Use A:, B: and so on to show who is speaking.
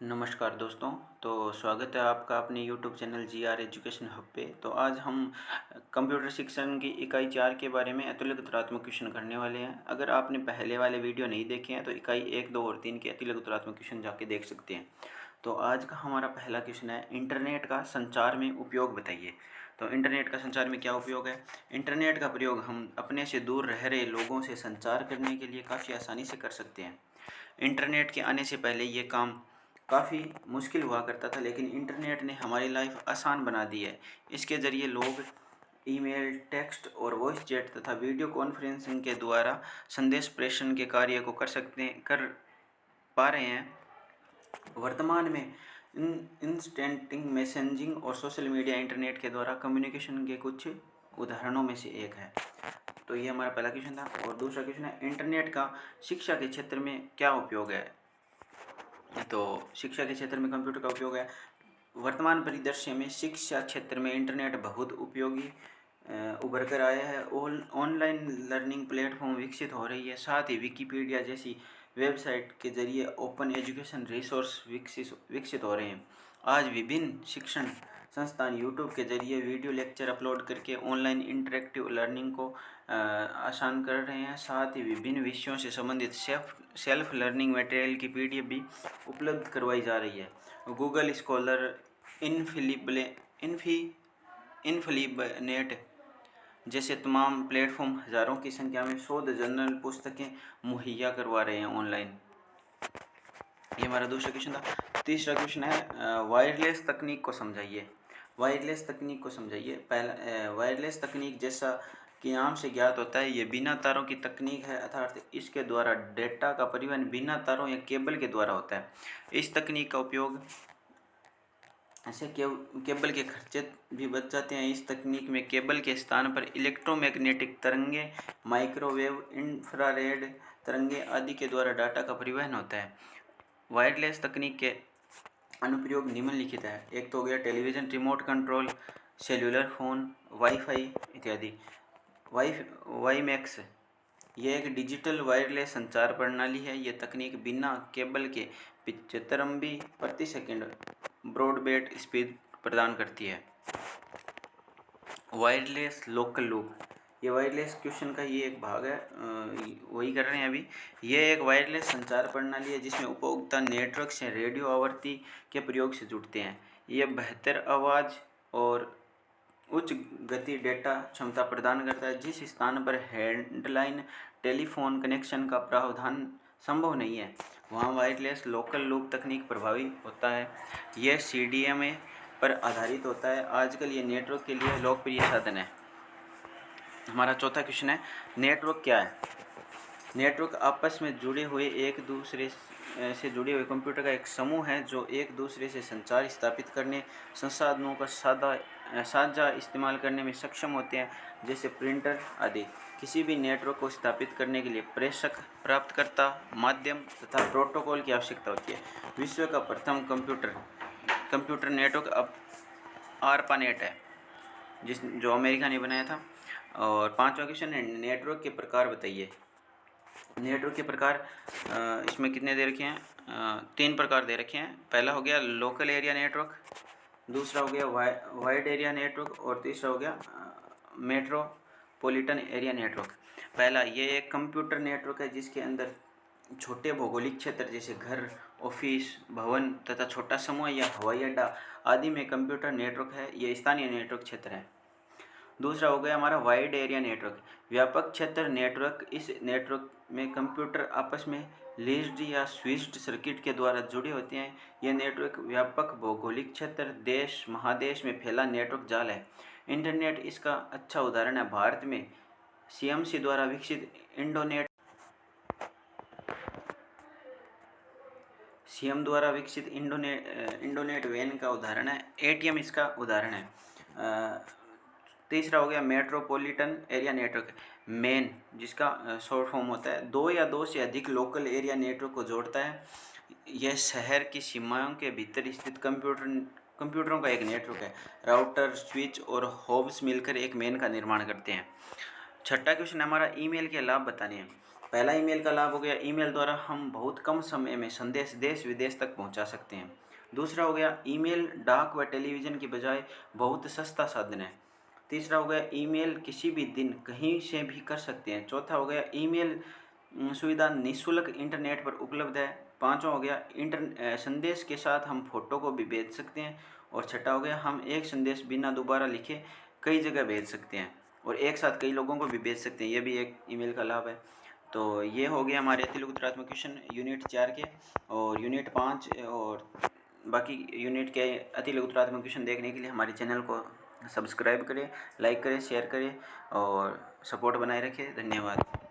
A: नमस्कार दोस्तों। तो स्वागत है आपका अपने YouTube channel GR education hub पे। तो आज हम कंप्यूटर शिक्षण की इकाई 4 के बारे में अतिलघुतरात्मक क्वेश्चन करने वाले हैं। अगर आपने पहले वाले वीडियो नहीं देखे हैं तो इकाई 1, 2 और 3 के अतिलघुतरात्मक क्वेश्चन जाके देख सकते हैं। तो आज का हमारा पहला क्वेश्चन है, इंटरनेट का संचार में उपयोग बताइए। तो इंटरनेट का संचार में क्या उपयोग है? इंटरनेट का प्रयोग हम अपने से दूर रह रहे लोगों से संचार करने के लिए काफ़ी आसानी से कर सकते हैं। इंटरनेट के आने से पहले ये काम काफ़ी मुश्किल हुआ करता था, लेकिन इंटरनेट ने हमारी लाइफ आसान बना दी है। इसके ज़रिए लोग ईमेल, टेक्स्ट और वॉइस चैट तथा वीडियो कॉन्फ्रेंसिंग के द्वारा संदेश प्रेषण के कार्य को कर पा रहे हैं। वर्तमान में इंस्टेंटिंग मैसेजिंग और सोशल मीडिया इंटरनेट के द्वारा कम्युनिकेशन के कुछ उदाहरणों में से एक है। तो ये हमारा पहला क्वेश्चन था। और दूसरा क्वेश्चन है, इंटरनेट का शिक्षा के क्षेत्र में क्या उपयोग है? तो शिक्षा के क्षेत्र में कंप्यूटर का उपयोग है। वर्तमान परिदृश्य में शिक्षा क्षेत्र में इंटरनेट बहुत उपयोगी उभर कर आया है। ऑनलाइन लर्निंग प्लेटफॉर्म विकसित हो रही है। साथ ही विकिपीडिया जैसी वेबसाइट के जरिए ओपन एजुकेशन रिसोर्स विकसित हो रहे हैं। आज विभिन्न शिक्षण संस्थान यूट्यूब के जरिए वीडियो लेक्चर अपलोड करके ऑनलाइन इंटरेक्टिव लर्निंग को आसान कर रहे हैं। साथ ही विभिन्न विषयों से संबंधित सेल्फ लर्निंग मटेरियल की पीडीएफ भी उपलब्ध करवाई जा रही है। गूगल स्कॉलर, इनफिलिबनेट जैसे तमाम प्लेटफॉर्म हज़ारों की संख्या में शोध जर्नल पुस्तकें मुहैया करवा रहे हैं ऑनलाइन। ये हमारा दूसरा क्वेश्चन था। तीसरा क्वेश्चन है, वायरलेस तकनीक को समझाइए। वायरलेस तकनीक को समझाइए। पहला, वायरलेस तकनीक जैसा कि नाम से ज्ञात होता है, ये बिना तारों की तकनीक है, अर्थात इसके द्वारा डेटा का परिवहन बिना तारों या केबल के द्वारा होता है। इस तकनीक का उपयोग ऐसे केबल के खर्चे भी बच जाते हैं। इस तकनीक में केबल के स्थान पर इलेक्ट्रोमैग्नेटिक तरंगे, माइक्रोवेव, इंफ्रारेड तरंगे आदि के द्वारा डाटा का परिवहन होता है। वायरलेस तकनीक के अनुप्रयोग निम्नलिखित है। एक तो हो गया television remote control, cellular phone, wifi इत्यादि। वाईमैक्स ये एक डिजिटल वायरलेस संचार प्रणाली है। ये तकनीक बिना केबल के 75 MB प्रति सेकंड ब्रॉडबैंड स्पीड प्रदान करती है। वायरलेस लोकल लूप, ये वायरलेस क्वेश्चन का ये एक भाग है, वही कर रहे हैं अभी। ये एक वायरलेस संचार प्रणाली है जिसमें उपभोक्ता नेटवर्क से रेडियो आवृत्ति के प्रयोग से जुड़ते हैं। ये बेहतर आवाज़ और उच्च गति डेटा क्षमता प्रदान करता है। जिस स्थान पर हैंडलाइन टेलीफोन कनेक्शन का प्रावधान संभव नहीं है, वहाँ वायरलेस लोकल लूप तकनीक प्रभावी होता है। यह CDMA पर आधारित होता है। आजकल ये नेटवर्क के लिए लोकप्रिय साधन है। हमारा चौथा क्वेश्चन है, नेटवर्क क्या है? नेटवर्क आपस में जुड़े हुए एक दूसरे से जुड़े हुए कंप्यूटर का एक समूह है जो एक दूसरे से संचार स्थापित करने, संसाधनों का साझा इस्तेमाल करने में सक्षम होते हैं, जैसे प्रिंटर आदि। किसी भी नेटवर्क को स्थापित करने के लिए प्रेषक, प्राप्तकर्ता, माध्यम तथा प्रोटोकॉल की आवश्यकता होती है। विश्व का प्रथम कंप्यूटर नेटवर्क अब ARPANET है, जो अमेरिका ने बनाया था। और पांचवा क्वेश्चन है, नेटवर्क के प्रकार बताइए। नेटवर्क के प्रकार इसमें कितने दे रखे हैं? 3 प्रकार दे रखे हैं। पहला हो गया लोकल एरिया नेटवर्क, दूसरा हो गया वाइड एरिया नेटवर्क और तीसरा हो गया मेट्रोपॉलिटन एरिया नेटवर्क। पहला, ये एक कंप्यूटर नेटवर्क है जिसके अंदर छोटे भौगोलिक क्षेत्र जैसे घर, ऑफिस, भवन तथा छोटा समूह या हवाई अड्डा आदि में कंप्यूटर नेटवर्क है। ये स्थानीय नेटवर्क क्षेत्र है। दूसरा हो गया हमारा वाइड एरिया नेटवर्क, व्यापक क्षेत्र नेटवर्क। इस नेटवर्क में कंप्यूटर आपस में लिंक्ड या स्विच्ड सर्किट के द्वारा जुड़े होते हैं। यह नेटवर्क व्यापक भौगोलिक क्षेत्र, देश, महादेश में फैला नेटवर्क जाल है। इंटरनेट इसका अच्छा उदाहरण है। भारत में CMC द्वारा विकसित इंडोनेट वैन का उदाहरण है। ATM इसका उदाहरण है। तीसरा हो गया मेट्रोपॉलिटन एरिया नेटवर्क, मेन, जिसका शॉर्ट फॉर्म होता है। 2 या 2 से अधिक लोकल एरिया नेटवर्क को जोड़ता है। यह शहर की सीमाओं के भीतर स्थित कंप्यूटरों का एक नेटवर्क है। राउटर, स्विच और हॉब्स मिलकर एक मेन का निर्माण करते हैं। छठा क्वेश्चन हमारा, ईमेल के लाभ बताने हैं। पहला ईमेल का लाभ हो गया, ईमेल द्वारा हम बहुत कम समय में संदेश देश विदेश तक पहुंचा सकते हैं। दूसरा हो गया, ईमेल डाक व टेलीविज़न की बजाय बहुत सस्ता साधन है। तीसरा हो गया, ईमेल किसी भी दिन कहीं से भी कर सकते हैं। चौथा हो गया, ईमेल सुविधा निःशुल्क इंटरनेट पर उपलब्ध है। पाँचवा हो गया, संदेश के साथ हम फोटो को भी भेज सकते हैं। और छठा हो गया, हम एक संदेश बिना दोबारा लिखे कई जगह भेज सकते हैं और एक साथ कई लोगों को भी भेज सकते हैं। ये भी एक ईमेल का लाभ है। तो ये हो गया हमारे अतिरिक्त उत्तरात्मक क्वेश्चन यूनिट 4 के। और यूनिट 5 और बाकी यूनिट के अतिरिक्त उत्तरात्मक क्वेश्चन देखने के लिए हमारे चैनल को सब्सक्राइब करें, लाइक करें, शेयर करें और सपोर्ट बनाए रखें। धन्यवाद।